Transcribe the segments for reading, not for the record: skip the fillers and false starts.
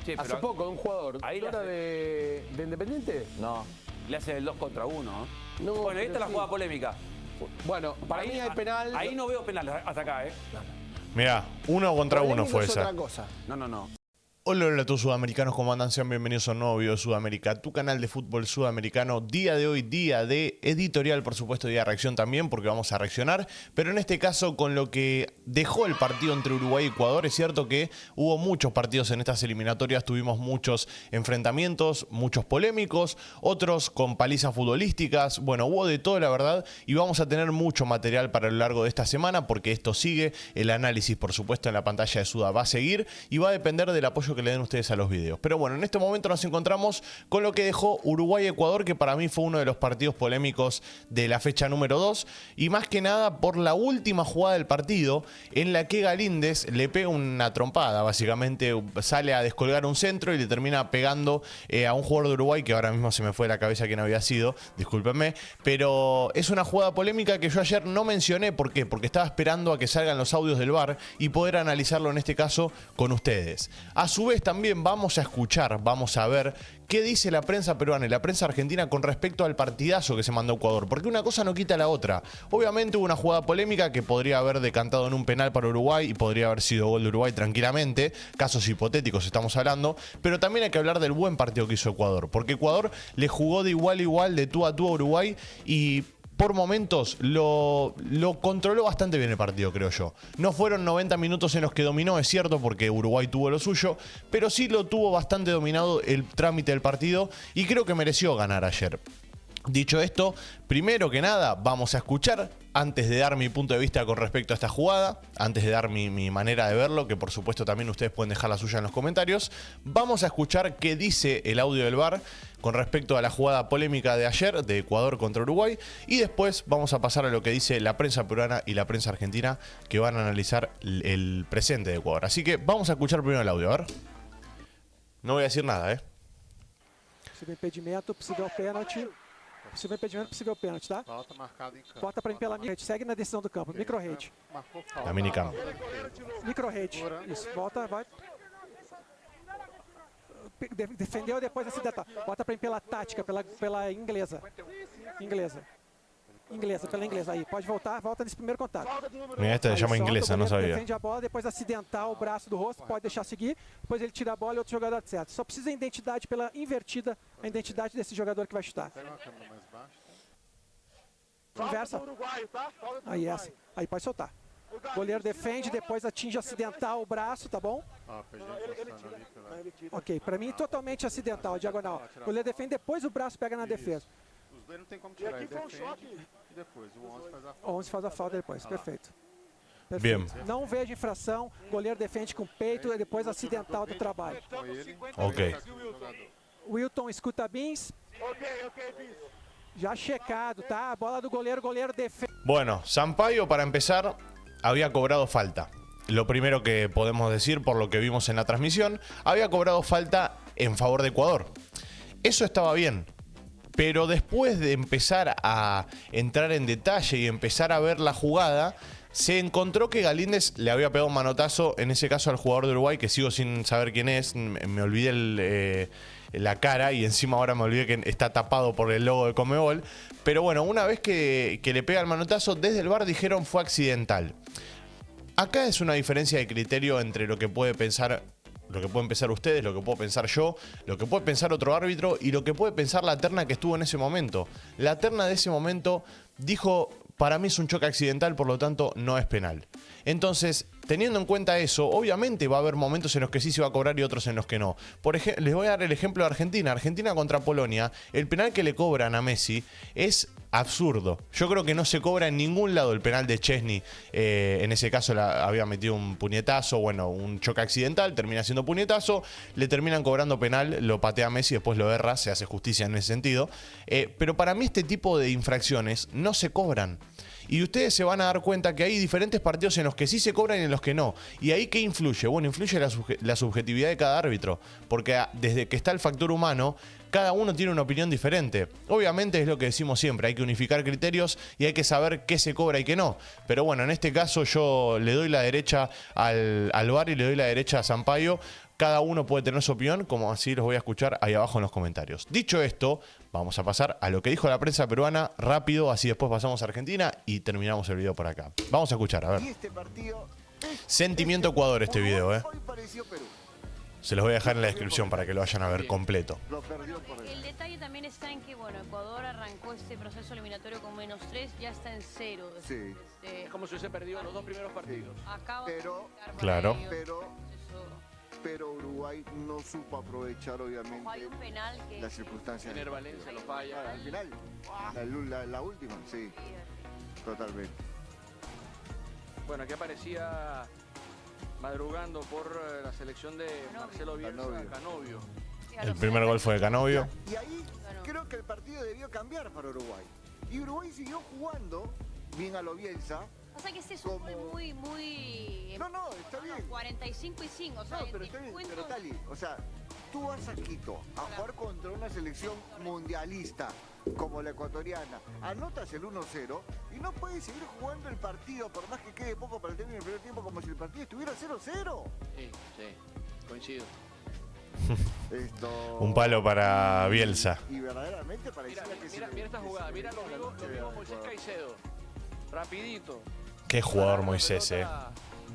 Che, hace pero poco, un jugador. ahí ¿No le era hace- de Independiente? No, le hacen el 2 contra 1. No, Bueno, ahí está pero la sí. jugada polémica. Bueno, para mí hay penal. Ahí no veo penal hasta acá, ¿eh? Mirá, 1 contra 1 Polémico fue es esa. otra cosa. No. Hola, hola a todos sudamericanos, ¿cómo andan? Sean bienvenidos a un nuevo video de Sudamérica, tu canal de fútbol sudamericano. Día de hoy, día de editorial, por supuesto, día de reacción también, porque vamos a reaccionar. Pero en este caso, con lo que dejó el partido entre Uruguay y Ecuador, es cierto que hubo muchos partidos en estas eliminatorias, tuvimos muchos enfrentamientos, muchos polémicos, otros con palizas futbolísticas. Bueno, hubo de todo, la verdad, y vamos a tener mucho material para lo largo de esta semana, porque esto sigue. El análisis, por supuesto, en la pantalla de Suda va a seguir y va a depender del apoyo que le den ustedes a los videos. Pero bueno, en este momento nos encontramos con lo que dejó Uruguay-Ecuador, que para mí fue uno de los partidos polémicos de la fecha número 2, y más que nada por la última jugada del partido, en la que Galíndez le pega una trompada, básicamente sale a descolgar un centro y le termina pegando a un jugador de Uruguay, que ahora mismo se me fue de la cabeza quién había sido, discúlpenme, pero es una jugada polémica que yo ayer no mencioné. ¿Por qué? Porque estaba esperando a que salgan los audios del VAR y poder analizarlo en este caso con ustedes. A su vez también vamos a escuchar, vamos a ver qué dice la prensa peruana y la prensa argentina con respecto al partidazo que se mandó Ecuador, porque una cosa no quita la otra. Obviamente hubo una jugada polémica que podría haber decantado en un penal para Uruguay y podría haber sido gol de Uruguay tranquilamente, casos hipotéticos estamos hablando, pero también hay que hablar del buen partido que hizo Ecuador, porque Ecuador le jugó de igual a igual, de tú a Uruguay, y por momentos lo controló bastante bien el partido, creo yo. No fueron 90 minutos en los que dominó, es cierto, porque Uruguay tuvo lo suyo, pero sí lo tuvo bastante dominado el trámite del partido y creo que mereció ganar ayer. Dicho esto, primero que nada, vamos a escuchar, antes de dar mi punto de vista con respecto a esta jugada, antes de dar mi manera de verlo, que por supuesto también ustedes pueden dejar la suya en los comentarios, vamos a escuchar qué dice el audio del VAR con respecto a la jugada polémica de ayer, de Ecuador contra Uruguay, y después vamos a pasar a lo que dice la prensa peruana y la prensa argentina, que van a analizar el presente de Ecuador. Así que vamos a escuchar primero el audio, a ver. No voy a decir nada, Possível impedimento, possível pênalti. Possível impedimento, possível pênalti, tá? Falta marcada em campo. Bota pra mim pela micro-rede. Segue na decisão do campo. Micro-rede. Marcou falta. La minicam. Micro-rede. Isso. Volta, vai. Defendeu, depois acidental. Bota pra mim pela tática, pela inglesa. Pela inglesa. Aí, pode voltar, volta nesse primeiro contato. Mira, esta se Aí, llama solta, inglesa, o no goleiro sabía. defende a bola, depois acidentar o braço do rosto, pode deixar seguir. Depois ele tira a bola e outro jogador certo. Só precisa a identidade pela invertida, a identidade desse jogador que vai chutar. Pega uma câmera mais baixa. Inversa. Aí essa. Aí pode soltar. O goleiro defende, depois atinge acidental o braço, tá bom? Ó, perdeu a posição ali pela... Ok, pra mim totalmente acidental, diagonal. O goleiro defende, depois o braço pega na defesa. Os dois não tem como tirar, ele defende e depois o 11 faz a falta. 11 faz a falta depois, perfeito. Bien. Não vejo infração, goleiro defende com o peito e depois acidental do trabalho. Com ele, Ok. Wilton escuta bins. Já checado, tá? A bola do goleiro defende. Bueno, Sampaio, para empezar, había cobrado falta. Lo primero que podemos decir por lo que vimos en la transmisión, había cobrado falta en favor de Ecuador. Eso estaba bien, pero después de empezar a entrar en detalle y empezar a ver la jugada, se encontró que Galíndez le había pegado un manotazo, en ese caso al jugador de Uruguay, que sigo sin saber quién es, me olvidé la cara y encima ahora me olvidé que está tapado por el logo de Conmebol. Pero bueno, una vez que le pega el manotazo, desde el VAR dijeron fue accidental. Acá es una diferencia de criterio entre lo que pueden pensar ustedes, lo que puedo pensar yo, lo que puede pensar otro árbitro y lo que puede pensar la terna que estuvo en ese momento. La terna de ese momento dijo, para mí es un choque accidental, por lo tanto no es penal. Entonces, teniendo en cuenta eso, obviamente va a haber momentos en los que sí se va a cobrar y otros en los que no. Por ejemplo, les voy a dar el ejemplo de Argentina. Argentina contra Polonia, el penal que le cobran a Messi es absurdo. Yo creo que no se cobra en ningún lado el penal de Chesney. En ese caso había metido un puñetazo, bueno, un choque accidental, termina siendo puñetazo, le terminan cobrando penal, lo patea Messi, después lo erra, se hace justicia en ese sentido. Pero para mí este tipo de infracciones no se cobran. Y ustedes se van a dar cuenta que hay diferentes partidos en los que sí se cobran y en los que no. ¿Y ahí qué influye? Bueno, influye la subjetividad de cada árbitro. Porque desde que está el factor humano, cada uno tiene una opinión diferente. Obviamente es lo que decimos siempre, hay que unificar criterios y hay que saber qué se cobra y qué no. Pero bueno, en este caso yo le doy la derecha al VAR y le doy la derecha a Sampaio, Cada uno puede tener su opinión, como así los voy a escuchar ahí abajo en los comentarios. Dicho esto, vamos a pasar a lo que dijo la prensa peruana rápido, así después pasamos a Argentina y terminamos el video por acá. Vamos a escuchar, a ver. Y este partido Sentimiento Ecuador este video, Hoy pareció Perú. Se los voy a dejar en la descripción para que lo vayan a ver completo. Lo perdió por El detalle también está en que, bueno, Ecuador arrancó este proceso eliminatorio con -3, ya está en 0. Sí. Es como si hubiese perdido los dos primeros partidos. Acaba Pero- de complicar para Claro. ellos Pero, eso. pero Uruguay no supo aprovechar, obviamente, Ojo, hay un penal que... las circunstancias. Tener Valencia lo falla. Al final, la última, sí, totalmente. Bueno, aquí aparecía madrugando por la selección de Marcelo Bielsa, Canovio. El primer gol fue de Canovio. Y ahí Ganó. creo que el partido debió cambiar para Uruguay. Y Uruguay siguió jugando bien a lo Bielsa. Pasa que este es un gol muy... No, está bien. 45 y 5, o sea, No, en pero está bien, descuento- pero Tali, o sea, tú vas a Quito a jugar contra una selección mundialista como la ecuatoriana, anotas el 1-0 y no puedes seguir jugando el partido por más que quede poco para el término del primer tiempo como si el partido estuviera 0-0. Sí, coincido. Un palo para Bielsa. Y verdaderamente parecía Mira, que mira esta jugada, mira lo mismo Moisés Caicedo. Rapidito. Qué jugador Moisés,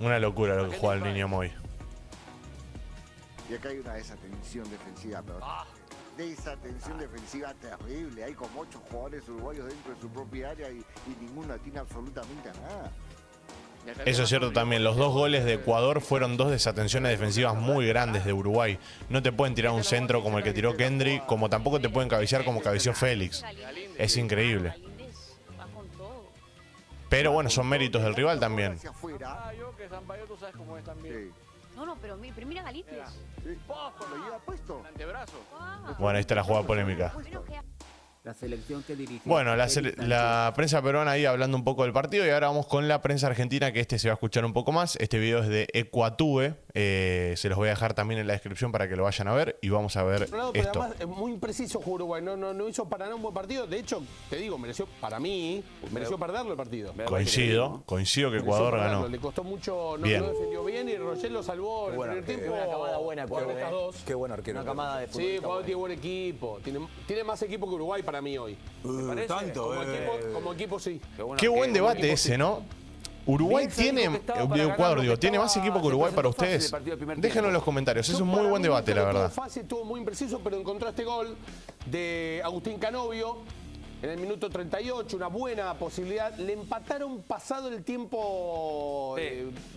Una locura lo que juega el niño Moy. Y acá hay una desatención defensiva, pero desatención defensiva terrible. Hay como 8 jugadores uruguayos dentro de su propia área y ninguno atina absolutamente a nada. Eso es cierto también, los dos goles de Ecuador fueron dos desatenciones defensivas muy grandes de Uruguay. No te pueden tirar un centro como el que tiró Kendry, como tampoco te pueden cabecear como cabeció Félix. Es increíble. Galíndez va con todo. Pero bueno, son méritos del rival también. Hacia afuera. Zampayo, que Zampayo tú sabes cómo es también. Sí. No, pero mira Galíndez. Sí. Lo lleva puesto. El antebrazo. Guau. Bueno, ahí está la jugada polémica. Menos que La selección que dirige. Bueno, la prensa peruana ahí hablando un poco del partido y ahora vamos con la prensa argentina, que este se va a escuchar un poco más. Este video es de Ecuatube, se los voy a dejar también en la descripción para que lo vayan a ver y vamos a ver Pero esto. además es muy impreciso jugó Uruguay, no hizo para nada un buen partido. De hecho, te digo, para mí, mereció perderlo el partido. Coincido que Ecuador ganó. Le costó mucho, no Bien. defendió bien y Roger lo salvó en el primer tiempo. Una camada buena, Por estas dos. Qué buen arquero. Una camada de Sí, Ecuador tiene buen equipo. Tiene más equipo que Uruguay para mí hoy. Tanto, Como equipo sí. Qué buen debate ese, ¿no? Uruguay Bielsa tiene, dijo que estaba para Ecuador ganar, digo, que ¿tiene más estaba- equipo que Uruguay se para presentó fácil ustedes? el partido del primer Déjenlo en tiempo. los comentarios, es un muy Para buen mí debate, la estuvo verdad. fácil, estuvo muy impreciso, pero encontró este gol de Agustín Canovio en el minuto 38, una buena posibilidad. Le empataron pasado el tiempo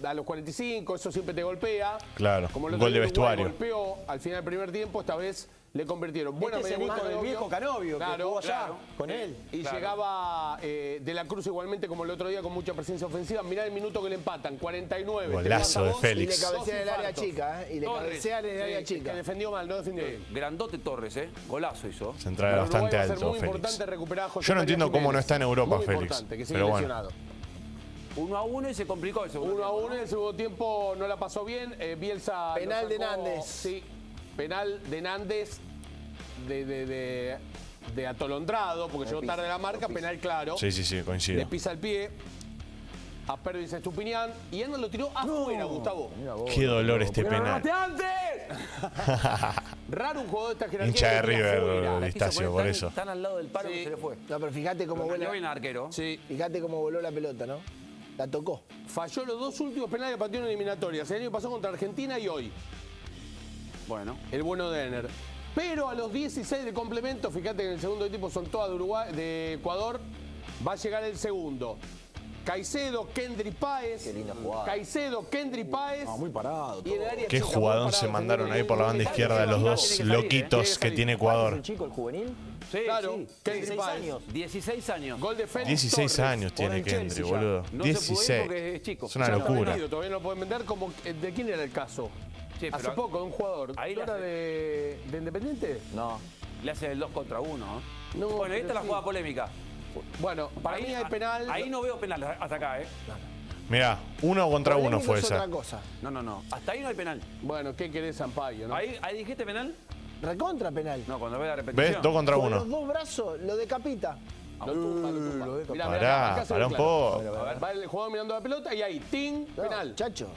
a los 45, eso siempre te golpea. Claro, Como el gol de otro día Uruguay vestuario. golpeó al final del primer tiempo, esta vez le convirtieron. Buena Este es el media hijo vuelta de del viejo Canovio, que jugó allá con él. Y llegaba De la Cruz igualmente como el otro día con mucha presencia ofensiva. Mirá el minuto que le empatan, 49. Golazo de Y le Félix. cabecea en el área infartos. chica, Y le Torres. cabecea en el área Que chica. defendió mal, no defendió bien. Grandote Torres, Golazo hizo. Central Para bastante Uruguay va a ser alto, muy Félix. importante recuperar a José Yo no María entiendo cómo no Jiménez. está en Europa, Muy Félix. importante, que sigue Pero bueno. lesionado. 1-1 y se complicó el segundo 1-1 tiempo, en el segundo tiempo no la pasó bien. Bielsa. lo Penal de sacó- Nández. Sí, penal de Nández de atolondrado, porque llegó tarde la marca, penal claro. Sí, Le coincido. pisa el pie a Pervis Estupiñán y Ender lo tiró afuera, Gustavo. Qué dolor este ¡Pero penal. no antes! Raro un jugador de esta jerarquía. Hincha de que tira River, afuera. La quiso Distacio, poner por tan- eso. Tan al lado del palo Sí. que se le fue. No, pero fíjate cómo Pero voló. bien arquero. Sí. Fíjate cómo voló la pelota, ¿no? La tocó. Falló los dos últimos penales que pateó en eliminatorias. El año pasó contra Argentina y hoy. Bueno. El bueno de Ener. Pero a los 16 de complemento, fíjate que en el segundo equipo son todas de Uruguay, de Ecuador, va a llegar el segundo. Caicedo, Kendry Páez. Qué linda jugada. Caicedo, Kendry Páez. Muy parado. Y en el área Qué chica, muy jugadón parado, se mandaron ahí muy por la banda bien. izquierda los dos loquitos que tiene Ecuador. ¿El chico, el juvenil? Sí, Claro, sí. Kendry 16 Páez. años. 16 años. Gol de Félix 16 Torres. años tiene el Kendry, Chelsea ya. boludo. No se pudo ir 16. porque es chico. Es una Ya está locura. vendido, todavía no lo pueden vender. Como, ¿de quién era el caso? Sí, Hace pero poco, de un jugador. ahí ¿No la era hace- de Independiente? No. Le hace el 2 contra 1. No, Bueno, ahí está pero la sí. jugada polémica. Bueno, para mí hay penal. Ahí no veo penal hasta acá, Mirá, 1 contra 1 Polémico fue es esa. otra cosa. No. Hasta ahí no hay penal. Bueno, ¿qué querés, Sampaio? ¿No? ¿Ahí dijiste penal? Recontra penal. No, cuando ve la repetición. ¿Ves? 2 contra Con los 1. dos brazos lo decapita. Lo tumba, lo tumba. lo deja. Mirá, Pará, acá se pará ve un claro. poco. Va el jugador mirando la pelota y ahí, ting, No, penal. Chacho.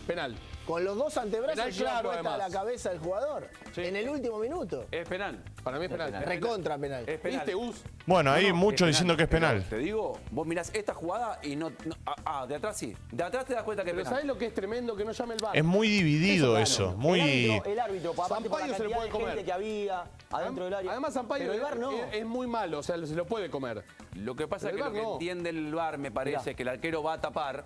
Penal. Con los dos antebrazos Penal lleva claro, puesta a la además. cabeza del jugador. Sí. En el último minuto. Es penal. Para mí es penal. Recontra penal. Es penal. ¿Viste, Gus? Bueno, hay No, muchos penal. diciendo que es Pero penal. Te digo, vos mirás esta jugada y no de atrás sí. De atrás te das cuenta que es Pero penal. ¿sabés lo que es tremendo? Que no llame el VAR. Es muy dividido eso. Muy. El árbitro, aparte por la Sampaio se lo cantidad puede de comer. gente que había adentro del área. Además, Sampaio Pero el VAR no. es muy malo, o sea, se lo puede comer. Lo que pasa es Pero que el lo que VAR no. entiende el VAR me parece que el arquero va a tapar.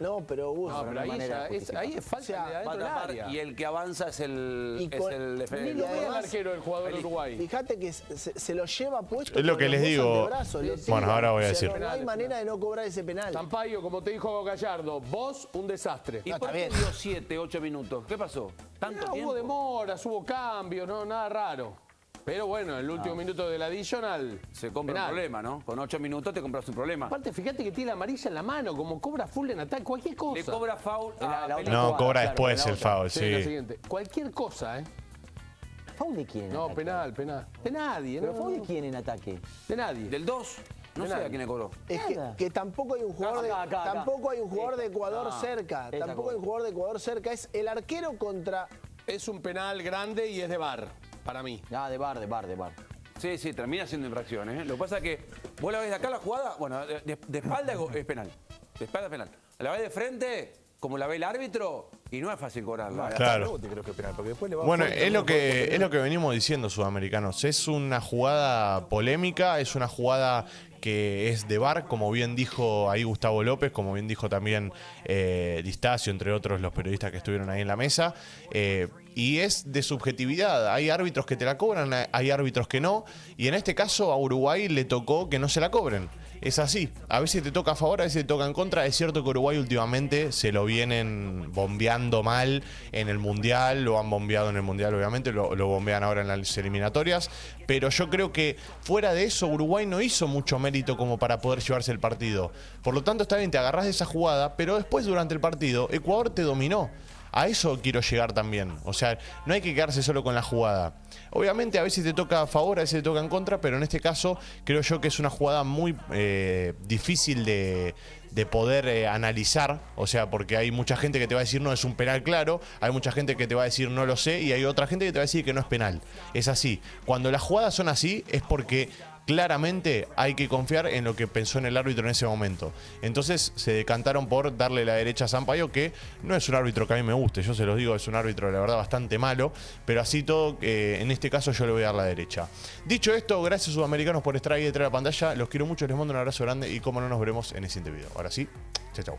No, pero Gus. No, pero no hay ahí, manera de ahí es falta O sea, de Va a adentro del tapar área. y el que avanza es el, Y con- el Ni defensor. lo ve al además- arquero del jugador de Uruguay. Fíjate que se lo lleva puesto. Es lo con que los les dos digo. antebrazos, lo Bueno, tira. ahora voy a O sea, decir. No hay Penales, manera de no cobrar ese penal. Sampaio, como te dijo Gallardo, vos un desastre. ¿Y No, por está qué bien. dio 7, 8 minutos? ¿Qué pasó? ¿Tanto No, tiempo? hubo demoras, hubo cambios, no, nada raro. Pero bueno, el último minuto del additional. Se compra penal. un problema, ¿no? Con 8 minutos te compras un problema. Aparte, fíjate que tiene la amarilla en la mano, como cobra full en ataque, cualquier cosa. Le cobra foul La- a la Pelé. otra No, jugada, cobra claro, después la el otra. foul, Sí, sí. lo siguiente. Cualquier cosa, ¿eh? ¿Foul de quién? en No, ataque? penal. De nadie, ¿Pero ¿no? foul de quién en ataque? De nadie. Del 2, no sé Penal. a quién le cobró. Es que tampoco hay un jugador Acá. tampoco hay un jugador de Ecuador Ah, cerca. esta Tampoco hay un cosa. jugador de Ecuador cerca. Es el arquero contra. Es un penal grande y es de VAR, para mí. Ah, de bar. Sí, sí, termina siendo infracción, ¿eh? Lo que pasa es que vos la ves de acá la jugada, bueno, de espalda es penal. De espalda es penal. La ves de frente, como la ve el árbitro, y no es fácil cobrarla. ¿eh? Claro. Bueno, es lo que venimos diciendo, sudamericanos. Es una jugada polémica, es una jugada que es de VAR, como bien dijo ahí Gustavo López, como bien dijo también Distacio, entre otros los periodistas que estuvieron ahí en la mesa. Y es de subjetividad. Hay árbitros que te la cobran, hay árbitros que no. Y en este caso a Uruguay le tocó que no se la cobren. Es así. A veces te toca a favor, a veces te toca en contra. Es cierto que Uruguay últimamente se lo vienen bombeando mal en el Mundial. Lo han bombeado en el Mundial, obviamente. Lo bombean ahora en las eliminatorias. Pero yo creo que fuera de eso, Uruguay no hizo mucho mérito como para poder llevarse el partido. Por lo tanto, está bien, te agarrás de esa jugada. Pero después, durante el partido, Ecuador te dominó. A eso quiero llegar también. O sea, no hay que quedarse solo con la jugada. Obviamente a veces te toca a favor, a veces te toca en contra, pero en este caso creo yo que es una jugada muy difícil de poder analizar. O sea, porque hay mucha gente que te va a decir no es un penal claro, hay mucha gente que te va a decir no lo sé y hay otra gente que te va a decir que no es penal. Es así. Cuando las jugadas son así es porque claramente hay que confiar en lo que pensó en el árbitro en ese momento. Entonces se decantaron por darle la derecha a Sampaio, que no es un árbitro que a mí me guste, yo se los digo, es un árbitro la verdad bastante malo, pero así todo, en este caso yo le voy a dar la derecha. Dicho esto, gracias sudamericanos por estar ahí detrás de la pantalla, los quiero mucho, les mando un abrazo grande y como no nos veremos en el siguiente video. Ahora sí, chao, chao.